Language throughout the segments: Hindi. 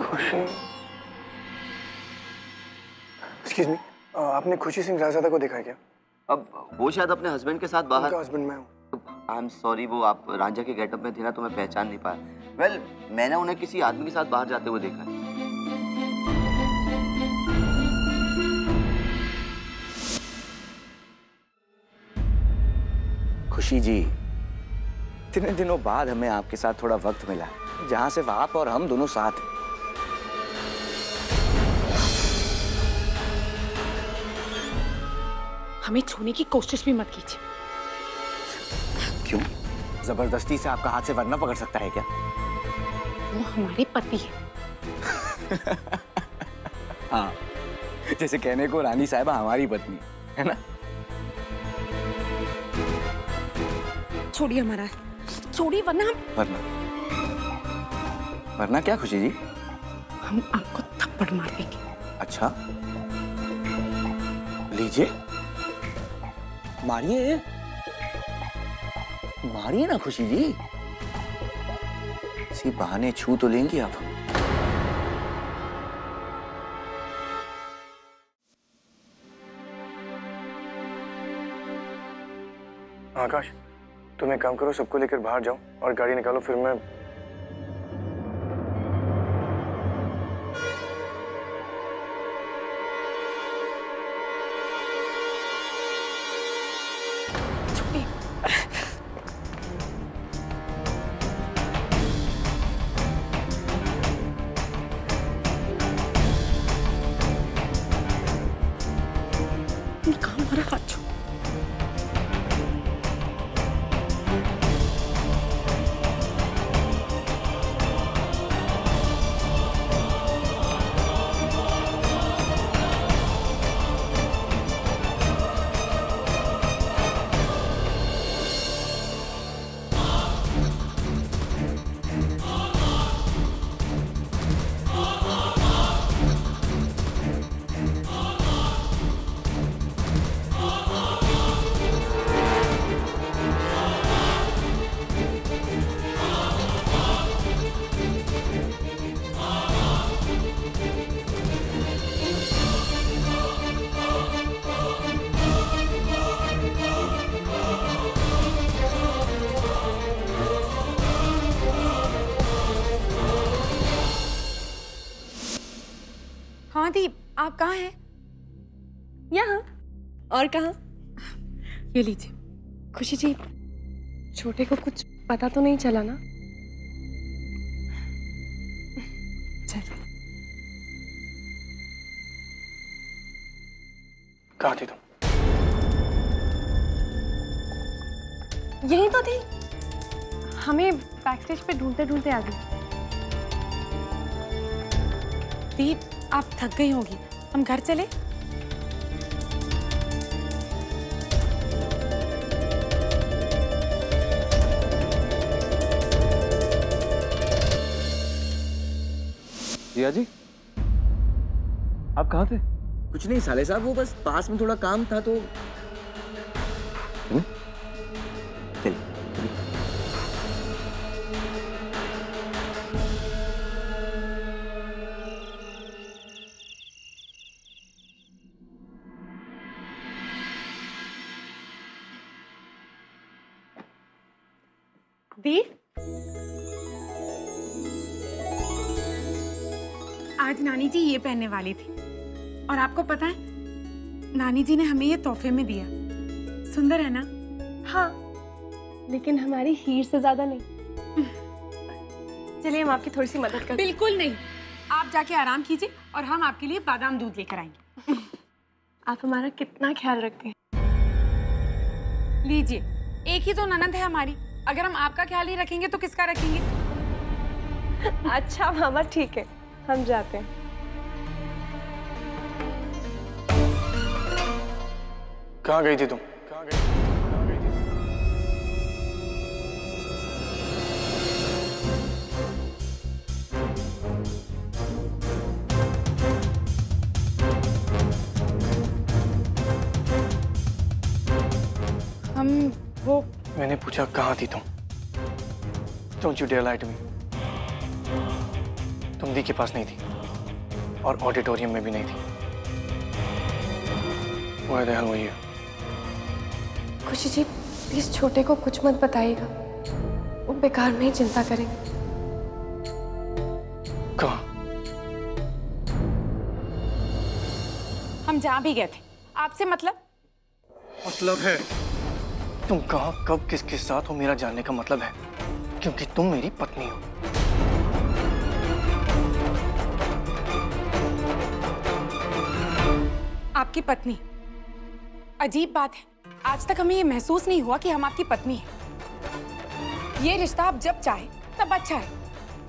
खुशी, एक्सक्यूज मी, आपने खुशी सिंह रायजादा को देखा है क्या? अब वो शायद अपने हस्बैंड के साथ बाहर। उनका हस्बैंड मैं हूँ। आई एम सॉरी, वो आप रांझा के गेटअप में थे ना, तो मैं पहचान नहीं पाया। वेल, मैंने उन्हें किसी आदमी के साथ बाहर जाते हुए देखा है। खुशी जी, इतने दिनों बाद हमें आपके साथ थोड़ा वक्त मिला, जहां सिर्फ आप और हम दोनों साथ हैं। हमें छूने की कोशिश भी मत कीजिए। क्यों? जबरदस्ती से आपका हाथ से वरना पकड़ सकता है क्या? वो हमारे पति है। हाँ, जैसे कहने को रानी साहिबा हमारी पत्नी है ना? छोड़िए हमारा, छोड़िए वरना वरना क्या खुशी जी? हम आपको थप्पड़ मार देंगे। अच्छा, लीजिए, मारिए, मारिए ना खुशी जी। इसी बहाने छू तो लेंगी आप। आकाश, तुम एक काम करो, सबको लेकर बाहर जाओ और गाड़ी निकालो, फिर मैं हमारा हाथ छो। हाँ दीप, आप कहाँ हैं? यहाँ। और कहाँ? ये लीजिए। खुशी जी, छोटे को कुछ पता तो नहीं चला ना? चलो। कहाँ थी तुम? यहीं तो थी, हमें बैकस्टेज पे ढूंढते ढूंढते आ गई। दीप, आप थक गई होगी, हम घर चले? जिया जी, आप कहाँ थे? कुछ नहीं साले साहब, वो बस पास में थोड़ा काम था तो। चलिए। दीप, आज नानी जी ये पहनने वाली थी और आपको पता है, नानी जी ने हमें ये तोहफे में दिया। सुंदर है ना? हाँ, लेकिन हमारी हीर से ज्यादा नहीं। चलिए हम आपकी थोड़ी सी मदद करते हैं। बिल्कुल नहीं, आप जाके आराम कीजिए और हम आपके लिए बादाम दूध लेकर आएंगे। आप हमारा कितना ख्याल रखते हैं। लीजिए, एक ही तो ननद है हमारी, अगर हम आपका ख्याल ही रखेंगे तो किसका रखेंगे? अच्छा मामा, ठीक है, हम जाते हैं। कहाँ गई थी तुम? कहाँ गई थी? हम वो मैंने पूछा कहाँ थी तुम? Don't you dare lie to me. तुम दी के पास नहीं थी और ऑडिटोरियम में भी नहीं थी। Where the hell were you? खुशी जी प्लीज छोटे को कुछ मत बताइएगा, वो बेकार में ही चिंता करेंगे। कहाँ? हम जहाँ भी गए थे, आपसे मतलब? मतलब है तुम कहाँ कब किसके साथ हो, मेरा जानने का मतलब है, क्योंकि तुम मेरी पत्नी हो। आपकी पत्नी? अजीब बात है, आज तक हमें ये महसूस नहीं हुआ कि हम आपकी पत्नी हैं। ये रिश्ता आप जब चाहे तब अच्छा है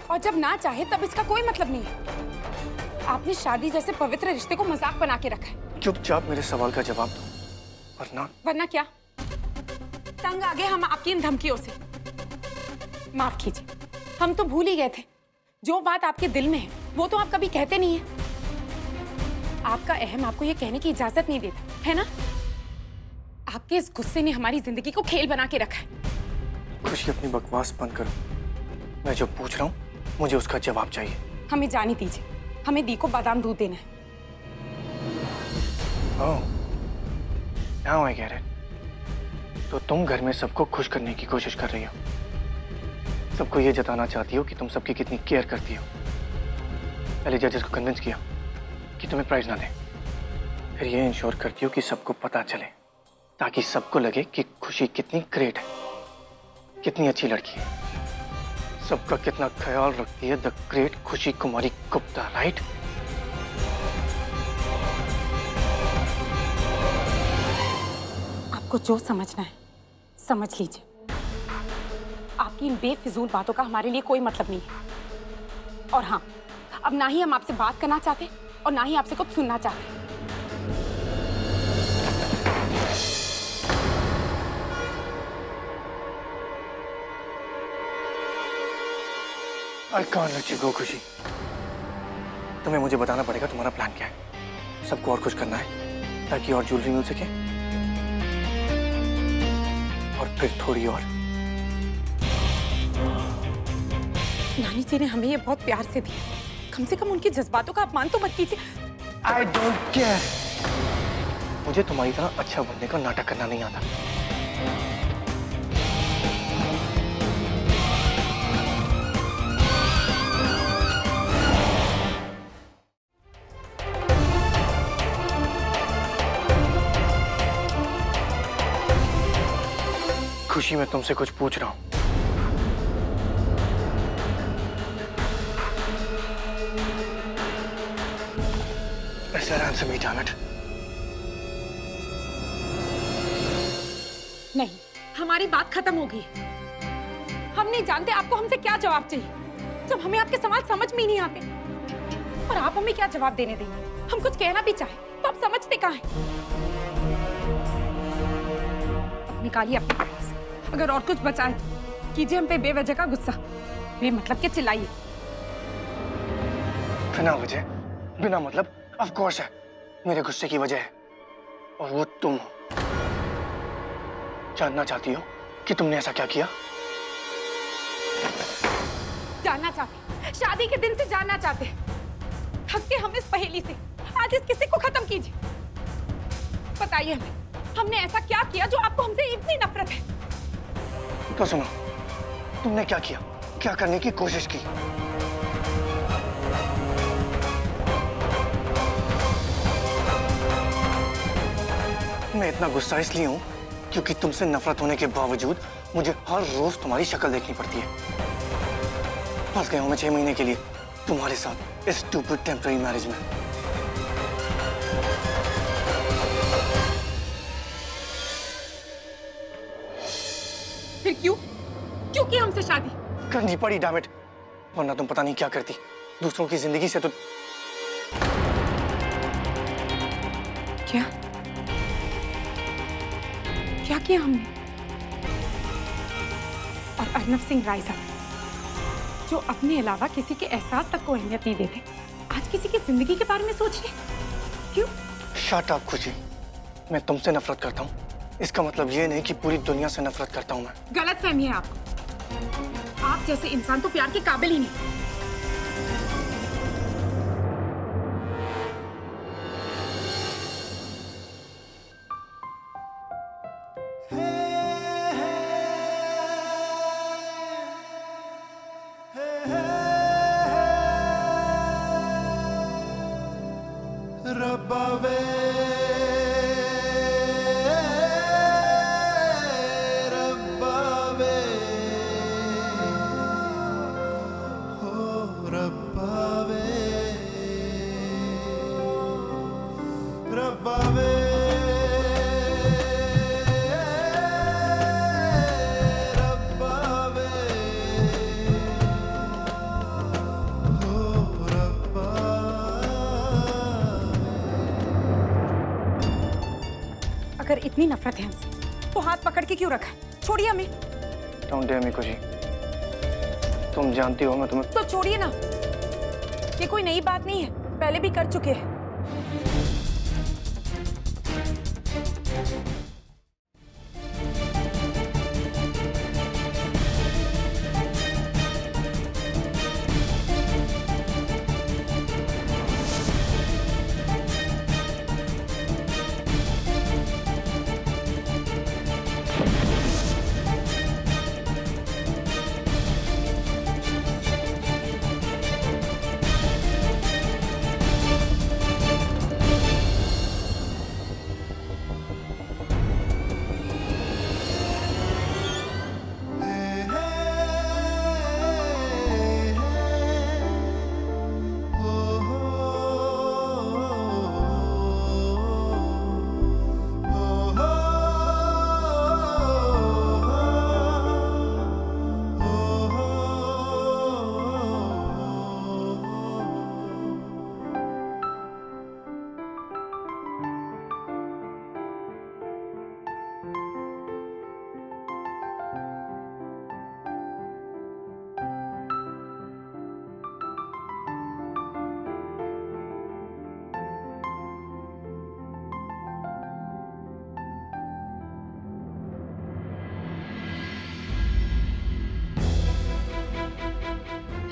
और जब ना चाहे तब इसका कोई मतलब नहीं है। आपने शादी जैसे पवित्र रिश्ते को मजाक बना के रखा है। चुपचाप मेरे सवाल का जवाब दो, वरना क्या? तंग आ गए हम आपकी इन धमकियों से। माफ कीजिए, हम तो भूल ही गए थे। जो बात आपके दिल में है वो तो आप कभी कहते नहीं है। आपका अहम आपको ये कहने की इजाजत नहीं देता, है ना? आपके इस गुस्से ने हमारी जिंदगी को खेल बना के रखा है। खुशी अपनी बकवास बंद करो। मैं जो पूछ रहा हूँ मुझे उसका जवाब चाहिए। हमें जाने दीजिए, हमें दी को बादाम दूध देना है। Oh, now I get it. तो तुम घर में सबको खुश करने की कोशिश कर रही हो, सबको ये जताना चाहती हो कि तुम सबकी कितनी केयर करती हो। पहले जजेस को कन्विंस किया कि तुम्हें प्राइज ना दें, फिर ये इंश्योर करती हो कि सबको पता चले, ताकि सबको लगे कि खुशी कितनी ग्रेट है, कितनी अच्छी लड़की है, सबका कितना ख्याल रखती है। द ग्रेट खुशी कुमारी गुप्ता, राइट? आपको जो समझना है समझ लीजिए। आपकी इन बेफिजूल बातों का हमारे लिए कोई मतलब नहीं है। और हाँ, अब ना ही हम आपसे बात करना चाहते और ना ही आपसे कुछ सुनना चाहते। I can't let you go, खुशी। तुम्हें मुझे बताना पड़ेगा तुम्हारा प्लान क्या है। सबको और खुश करना है ताकि और ज्वेलरी मिल सके, और फिर थोड़ी और। नानी जी ने हमें ये बहुत प्यार से दिया, कम से कम उनके जज्बातों का अपमान तो मत कीजिए। I don't care। मुझे तुम्हारी तरह अच्छा बनने का नाटक करना नहीं आता। खुशी, मैं तुमसे कुछ पूछ रहा हूं। Answer me, damn it. नहीं, हमारी बात खत्म हो गई है। हम नहीं जानते आपको हमसे क्या जवाब चाहिए, जब हमें आपके सवाल समझ में ही नहीं आते। और आप हमें क्या जवाब देने देंगे? हम कुछ कहना भी चाहे तो आप समझते कहाँ हैं? अब निकालिए अपने पास, अगर और कुछ बचा है कीजिए हम पे बेवजह का गुस्सा, बेमतलब के चिल्लाइए। बिना वजह, बिना मतलब ऑफ कोर्स है, मेरे गुस्से की वजह है, और वो तुम हो। जानना चाहती हो कि तुमने ऐसा क्या किया? जानना चाहते, शादी के दिन से जानना चाहते। थक के हम इस पहेली से, आज इस किस्से को खत्म कीजिए। बताइए हमें, हमने ऐसा क्या किया जो आपको हमसे इतनी नफरत है? तो सुनो, तुमने क्या किया, क्या करने की कोशिश की? मैं इतना गुस्सा इसलिए हूं क्योंकि तुमसे नफरत होने के बावजूद मुझे हर रोज तुम्हारी शक्ल देखनी पड़ती है। फंस गया हूं मैं 6 महीने के लिए तुम्हारे साथ इस स्टूपिड टेम्पररी मैरिज में। फिर क्यों की हमसे शादी? करनी पड़ी, डैम इट, वरना तुम पता नहीं क्या करती। दूसरों की जिंदगी से तो क्या किया हमने? और अर्नब सिंह राय साहब, जो अपने अलावा किसी के एहसास तक को अहमियत नहीं देते, आज किसी की जिंदगी के बारे में सोच रहे? क्यों? शट अप खुशी, मैं तुमसे नफरत करता हूँ इसका मतलब ये नहीं कि पूरी दुनिया से नफरत करता हूँ मैं। गलत फहमी है आपको। आप जैसे इंसान तो प्यार के काबिल ही नहीं। रब्बावे रब्बावे हो रब्बावे रब्बावे अगर इतनी नफरत है हमसे तो हाथ पकड़ के क्यों रखा है? छोड़िए हमें। डोंट डेयर मिको जी, तुम जानती हो मैं तुम्हें। तो छोड़िए ना, ये कोई नई बात नहीं है, पहले भी कर चुके हैं।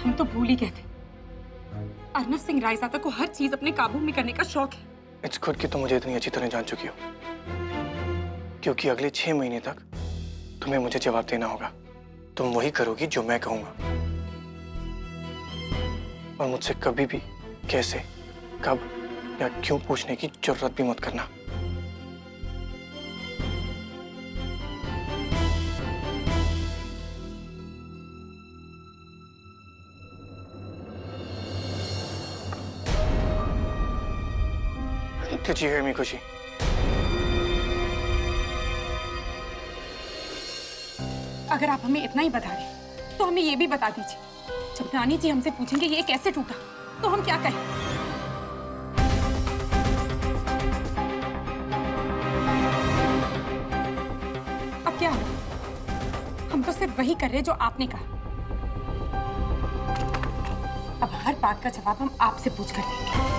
हम तो भूल ही गए थे, अर्नव सिंह रायजादा को हर चीज अपने काबू में करने का शौक है। इट्स गुड कि तुम मुझे इतनी अच्छी तरह जान चुकी हो, क्योंकि अगले 6 महीने तक तुम्हें मुझे जवाब देना होगा। तुम वही करोगी जो मैं कहूंगा, और मुझसे कभी भी कैसे, कब या क्यों पूछने की जरूरत भी मत करना। Did you hear me, खुशी? अगर आप हमें इतना ही बता रहे तो हमें ये भी बता दीजिए, जब नानी जी हमसे पूछेंगे ये कैसे टूटा तो हम क्या कहें? अब क्या हो? हम तो सिर्फ वही कर रहे जो आपने कहा। अब हर बात का जवाब हम आपसे पूछ कर देंगे।